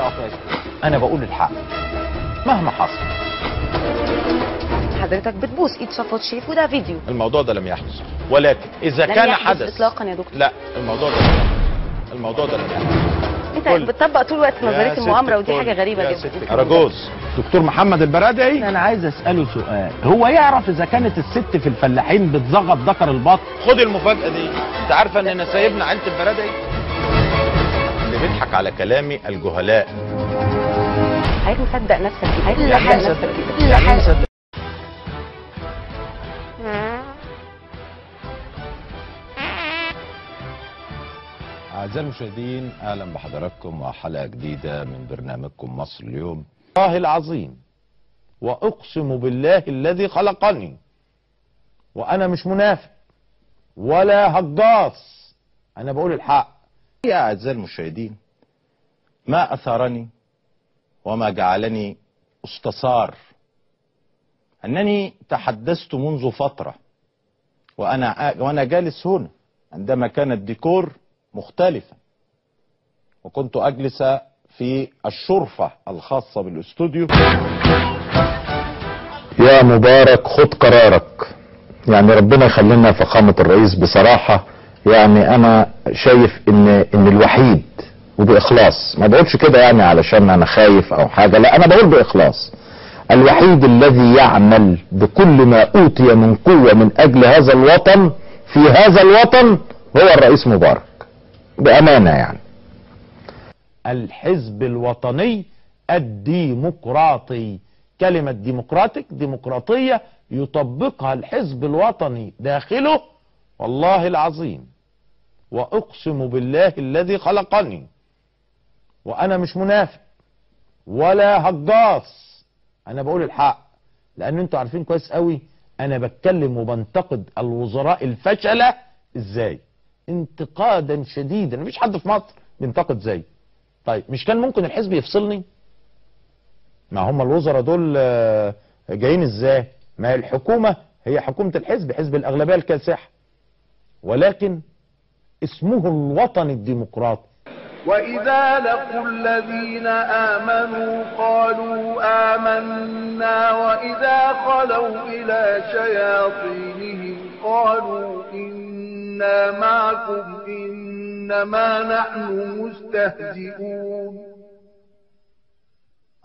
اقف يا استاذ، انا بقول الحق مهما حصل. حضرتك بتبوس ايد صفوت الشريف وده فيديو. الموضوع ده لم يحدث، ولكن اذا كان حدث اطلاقا يا دكتور. لا، الموضوع ده لم يحدث. الموضوع ده لم يحدث. انت بتطبق طول الوقت نظريه المؤامره ودي حاجه غريبه جدا. أرجوز دكتور محمد البرادعي، انا عايز اساله سؤال، هو يعرف اذا كانت الست في الفلاحين بتزغط ذكر البط؟ خد المفاجاه دي. انت عارفه ان انا سايبنا عيله البرادعي؟ اللي بيضحك على كلامي الجهلاء. حضرتك مصدق نفسك كده؟ يعني ايه مصدق كده؟ يعني ايه مصدق؟ أعزائي المشاهدين، أهلا بحضراتكم وحلقة جديدة من برنامجكم مصر اليوم. الله العظيم وأقسم بالله الذي خلقني وأنا مش منافق ولا هجاص، أنا بقول الحق. يا أعزائي المشاهدين، ما أثارني وما جعلني استثار أنني تحدثت منذ فترة وأنا جالس هنا عندما كان الديكور مختلفا، وكنت أجلس في الشرفة الخاصة بالاستوديو. يا مبارك خد قرارك، يعني ربنا يخلينا فخامة الرئيس. بصراحة يعني أنا شايف إن الوحيد وبإخلاص، ما بقولش كده يعني علشان أنا خايف أو حاجة، لا أنا بقول بإخلاص، الوحيد الذي يعمل بكل ما أوتي من قوة من أجل هذا الوطن في هذا الوطن هو الرئيس مبارك، بأمانة يعني. الحزب الوطني الديمقراطي، كلمة ديمقراطية يطبقها الحزب الوطني داخله. والله العظيم وأقسم بالله الذي خلقني وأنا مش منافق ولا هجاص، أنا بقول الحق، لأن أنتوا عارفين كويس قوي أنا بتكلم وبنتقد الوزراء الفشلة إزاي، انتقادا شديدا. مفيش حد في مصر بينتقد زي. طيب مش كان ممكن الحزب يفصلني؟ ما هم الوزراء دول جايين ازاي؟ ما هي الحكومة هي حكومة الحزب، حزب الأغلبية الكاسحة، ولكن اسمه الوطن الديمقراطي. وإذا لقوا الذين آمنوا قالوا آمنا وإذا خلوا إلى شياطينهم قالوا إنا معكم إنما نحن مستهزئون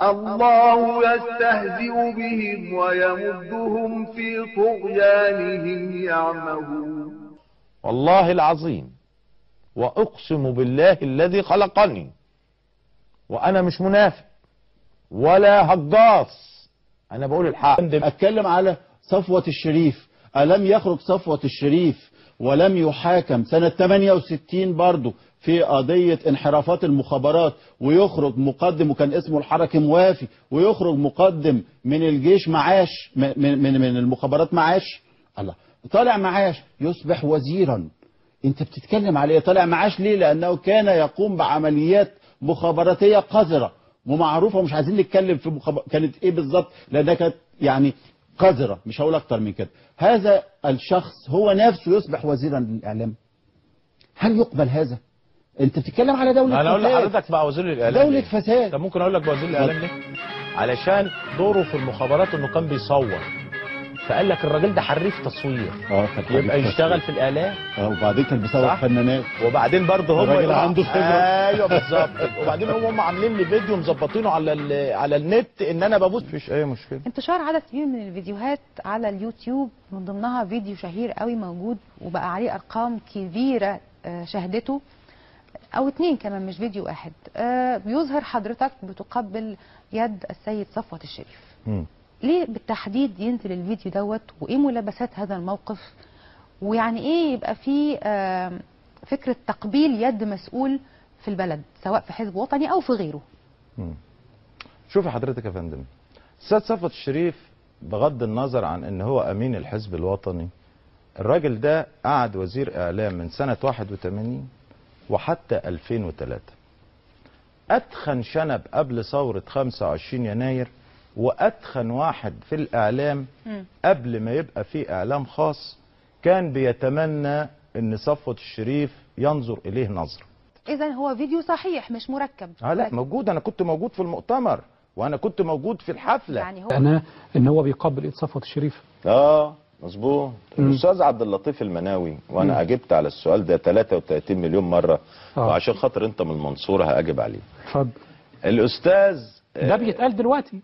الله يستهزئ بهم ويمدهم في طغيانهم يعمهون. والله العظيم وأقسم بالله الذي خلقني وأنا مش منافق ولا هجاص، أنا بقول الحق. أتكلم على صفوة الشريف. ألم يخرج صفوة الشريف ولم يحاكم سنة 68 برضو في قضية انحرافات المخابرات، ويخرج مقدم وكان اسمه الحركي موافي، ويخرج مقدم من الجيش معاش من المخابرات معاش؟ الله، طالع معاش يصبح وزيرا. انت بتتكلم عليه طالع معاش ليه؟ لانه كان يقوم بعمليات مخابراتيه قذره ومعروفه، ومش عايزين نتكلم في كانت ايه بالظبط لانها كانت يعني قذره، مش هقول اكتر من كده. هذا الشخص هو نفسه يصبح وزيرا للاعلام. هل يقبل هذا؟ انت بتتكلم على دوله فساد. انا اقول لحضرتك بقى وزير الاعلام دوله فساد. طب ممكن اقول لك وزير الاعلام ليه؟ علشان دوره في المخابرات انه كان بيصور، فقال لك الراجل ده حريف تصوير، يبقى يشتغل في الاعلام. وبعدين كان بيصور فنانات، وبعدين برضه هم الراجل عنده خبره. ايوه بالظبط. وبعدين هم عاملين لي فيديو مظبطينه على النت ان انا ببوس. مفيش اي مشكله. انتشار عدد كبير من الفيديوهات على اليوتيوب، من ضمنها فيديو شهير قوي موجود وبقى عليه ارقام كبيره شاهدته، او 2 كمان مش فيديو واحد. بيظهر حضرتك بتقبل يد السيد صفوة الشريف. ليه بالتحديد ينزل الفيديو دوت، وايه ملابسات هذا الموقف، ويعني ايه يبقى في فكرة تقبيل يد مسؤول في البلد سواء في حزب وطني او في غيره؟ شوفي حضرتك يا فندم، السيد صفوة الشريف بغض النظر عن ان هو امين الحزب الوطني، الراجل ده قعد وزير اعلام من سنة 81 وحتى 2003. اتخن شنب قبل ثورة 25 يناير وأتخن واحد في الإعلام قبل ما يبقى في إعلام خاص، كان بيتمنى أن صفوة الشريف ينظر إليه نظرة. اذا هو فيديو صحيح مش مركب. لا موجود، انا كنت موجود في المؤتمر وانا كنت موجود في الحفله. يعني هو ان هو بيقبل ايد صفوت الشريف. مظبوط. الاستاذ عبد اللطيف المناوي، وانا اجبت على السؤال ده 33 مليون مره، وعشان خاطر انت من المنصوره هاجب عليه. اتفضل. الاستاذ ده بيتقال دلوقتي.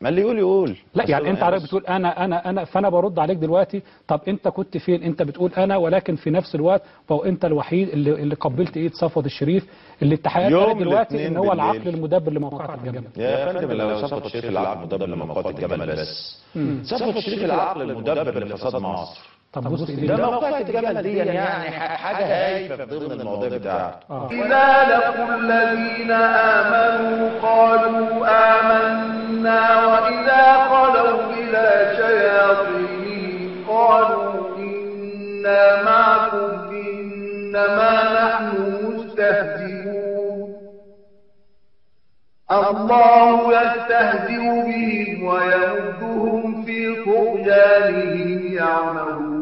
ما اللي يقول لا يعني انت عارف بتقول انا فانا برد عليك دلوقتي. طب انت كنت فين؟ انت بتقول انا، ولكن في نفس الوقت فهو انت الوحيد اللي قبلت ايد صفوت الشريف. اللي التحقيقات قالت دلوقتي ان هو العقل المدبر لموقعة الجمل. يا فندم لو صفوت الشريف العقل المدبر لموقعة الجمل بس، صفوت الشريف العقل المدبر لفساد مصر. طب بص ده موقعة الجمل دي يعني حاجه هايفه ضمن المواضيع بتاعته. إذا لقوا الذين آمنوا قالوا آمنا وإذا خلوا إلى شياطينهم قالوا إنا معكم إنما نحن مستهزئون الله يستهزئ بهم ويمدهم في طغيانهم يعمهون.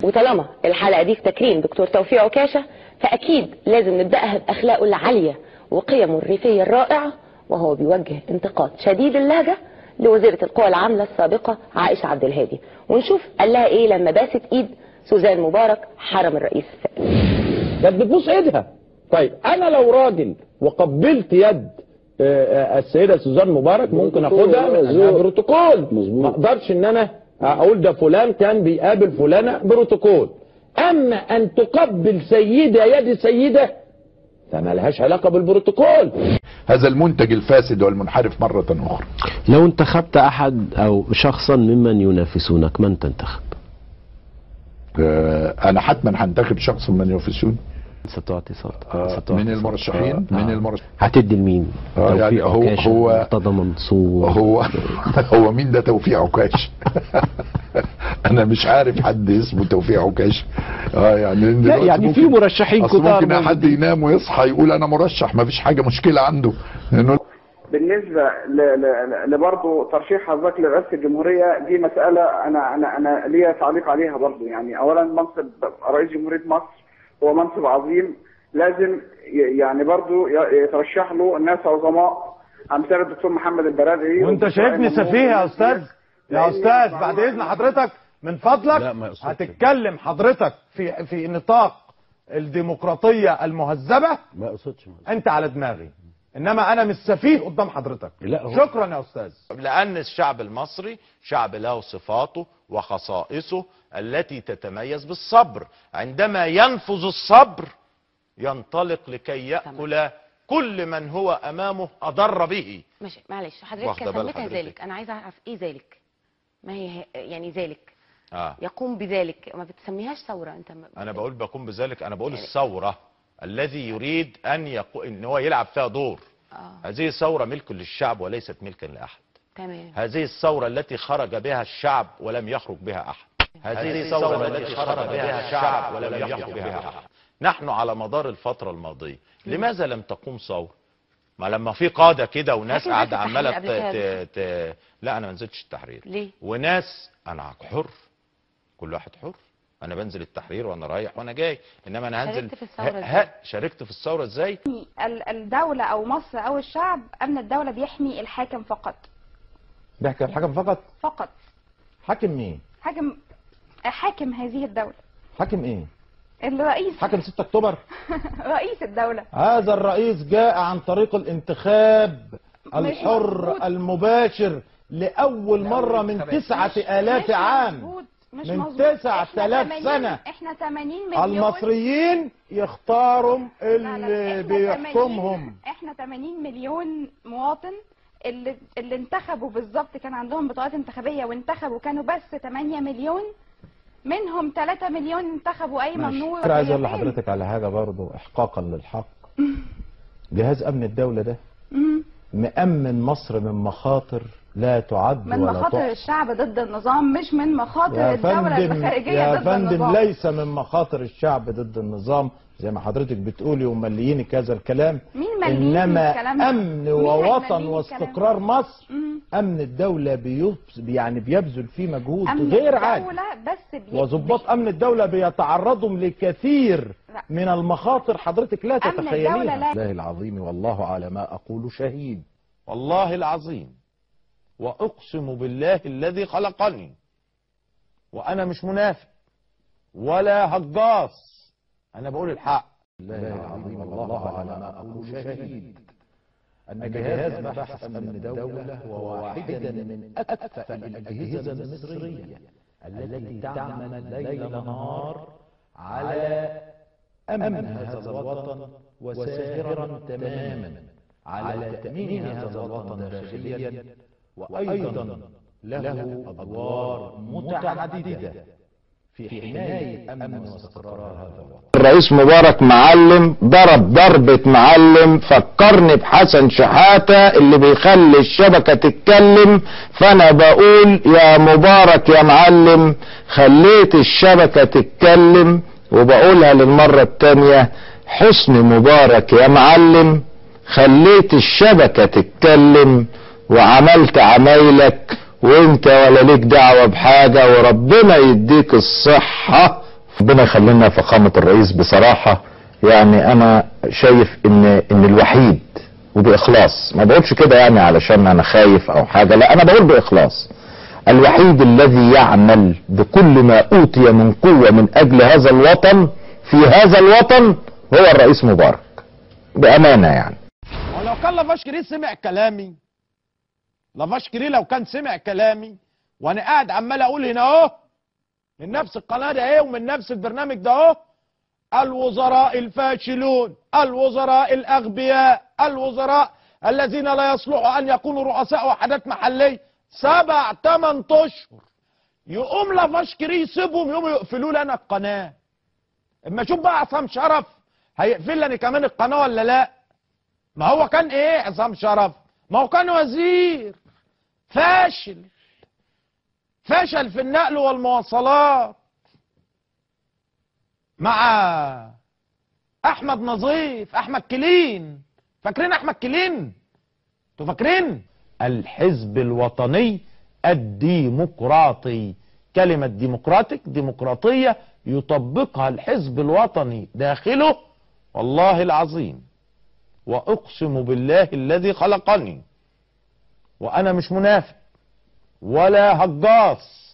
وطالما الحلقة دي في تكريم دكتور توفيق عكاشة، فأكيد لازم نبدأها بأخلاقه العالية وقيمه الريفية الرائعة، وهو بيوجه انتقاد شديد اللهجة لوزيرة القوى العاملة السابقة عائشة عبد الهادي، ونشوف قال لها ايه لما باست ايد سوزان مبارك حرم الرئيس السابق. كانت بتبوس ايدها. طيب انا لو راجل وقبلت يد السيدة سوزان مبارك ممكن اخدها بروتوكول. ما اقدرش ان انا اقول ده فلان كان بيقابل فلانة بروتوكول. اما ان تقبل سيدة يد سيدة فما لهاش علاقة بالبروتوكول. هذا المنتج الفاسد والمنحرف مرة اخرى. لو انتخبت احد او شخصا ممن ينافسونك من تنتخب؟ انا حتما هنتخب شخص من ينافسوني. ستعطي صوت من المرشحين. من المرشحين هتدي لمين؟ يعني هو مرتضى منصور. هو مين ده توفيق عكاش؟ انا مش عارف حد اسمه توفيق عكاش. يعني في مرشحين كتار. ممكن حد ينام ويصحى يقول انا مرشح، ما فيش حاجه مشكله عنده. بالنسبه لبرضه ترشيح حضرتك لرئاسه الجمهوريه، دي مساله انا ليا تعليق عليها برضه. يعني اولا منصب رئيس جمهوريه مصر هو منصب عظيم، لازم يعني برضه يترشح له الناس عظماء امثال الدكتور محمد البرادعي. وانت شايفني سفيه يا استاذ؟ يا استاذ بعد اذن حضرتك من فضلك هتتكلم حضرتك في نطاق الديمقراطيه المهذبه. ما اقصدش انت على دماغي، انما انا مش سفيه قدام حضرتك. شكرا يا استاذ. لان الشعب المصري شعب له صفاته وخصائصه التي تتميز بالصبر. عندما ينفذ الصبر ينطلق لكي يأكل كل من هو امامه اضر به. ماشي معلش حضرتك سميتها ذلك، انا عايزه اعرف ايه ذلك؟ ما هي يعني ذلك يقوم بذلك، ما بتسميهاش ثوره انت؟ انا بقول بقوم بذلك، انا بقول الثوره الذي يريد ان هو يلعب فيها دور. هذه الثوره ملك للشعب وليست ملكا لاحد. تمام. هذه الثوره التي خرج بها الشعب ولم يخرج بها احد. هذه الثوره التي خرج بها الشعب ولم يخرج بها احد. نحن على مدار الفتره الماضيه لماذا لم تقوم ثوره؟ ما لما في قاده كده وناس قاعده عماله لا انا ما نزلتش التحرير. ليه؟ وناس انا حر، كل واحد حر. انا بنزل التحرير وانا رايح وانا جاي، انما انا هنزل. شاركت في الثوره ازاي؟ الدوله او مصر او الشعب، امن الدوله بيحمي الحاكم فقط. بيحكي الحاكم فقط؟ فقط. حاكم مين؟ حاكم هذه الدوله. حاكم ايه؟ الرئيس. حاكم 6 اكتوبر؟ رئيس الدوله. هذا الرئيس جاء عن طريق الانتخاب الحر المباشر لأول مرة من 9000 عام. من 9000 سنة. احنا 80 مليون. المصريين يختاروا اللي بيحكمهم. احنا 80 مليون مواطن اللي انتخبوا بالظبط، كان عندهم بطاقات انتخابية وانتخبوا كانوا بس 8 مليون، منهم 3 مليون انتخبوا ايمن نور. عايز اقول لحضرتك على حاجة برضو احقاقا للحق. جهاز امن الدولة ده مأمن مصر من مخاطر لا تعد من ولا مخاطر تحصى. الشعب ضد النظام، مش من مخاطر يا الدولة فندم الخارجية يا ضد فندم النظام. ليس من مخاطر الشعب ضد النظام زي ما حضرتك بتقولي ومليينك هذا الكلام. مين مليين انما الكلام ده؟ امن مين ووطن هيمليني واستقرار مصر امن الدولة يعني بيبذل فيه مجهود أمن غير عادي، الدولة بس وضباط امن الدولة بيتعرضوا لكثير من المخاطر حضرتك لا تتخيليها. الله العظيم والله على ما اقول شهيد. والله العظيم واقسم بالله الذي خلقني وانا مش منافق ولا هجاص، انا بقول الحق. الله العظيم والله على ما اقول شهيد ان جهاز مباحث امن الدولة هو واحدا من اكفأ الاجهزة المصرية التي تعمل ليل نهار على امن هذا الوطن وساهرا تماما على تأمين هذا الوطن داخليا، وأيضا له أدوار متعددة في حماية أمن واستقرار هذا الوطن. الرئيس مبارك معلم ضرب ضربة معلم، فكرني بحسن شحاتة اللي بيخلي الشبكة تتكلم. فأنا بقول يا مبارك يا معلم خليت الشبكة تتكلم، وبقولها للمرة التانية حسني مبارك يا معلم خليت الشبكة تتكلم وعملت عمايلك وانت ولا ليك دعوة بحاجة، وربنا يديك الصحة. ربنا يخلينا فخامة الرئيس. بصراحة يعني انا شايف ان الوحيد وبإخلاص، ما بقولش كده يعني علشان انا خايف او حاجة، لا انا بقول بإخلاص، الوحيد الذي يعمل بكل ما اوتي من قوة من اجل هذا الوطن في هذا الوطن هو الرئيس مبارك، بأمانة يعني. ولو كان لافاشكري سمع كلامي، لافاشكري لو كان سمع كلامي وانا قاعد عمال اقول هنا اهو من نفس القناه ده اهي ومن نفس البرنامج ده اهو الوزراء الفاشلون، الوزراء الاغبياء، الوزراء الذين لا يصلحوا ان يكونوا رؤساء وحدات محليه 7 8 اشهر، يقوم لافاشكري يسيبهم يقوموا يقفلوا لي انا القناه. اما اشوف بقى عصام شرف هيقفل لي كمان القناه ولا لا؟ ما هو كان ايه عصام شرف؟ ما هو كان وزير فاشل في النقل والمواصلات مع احمد نظيف، احمد كلين. فاكرين احمد كلين؟ انتوا فاكرين؟ الحزب الوطني الديمقراطي، كلمة ديمقراطيك ديمقراطية يطبقها الحزب الوطني داخله. والله العظيم واقسم بالله الذي خلقني وانا مش منافق ولا هجاص،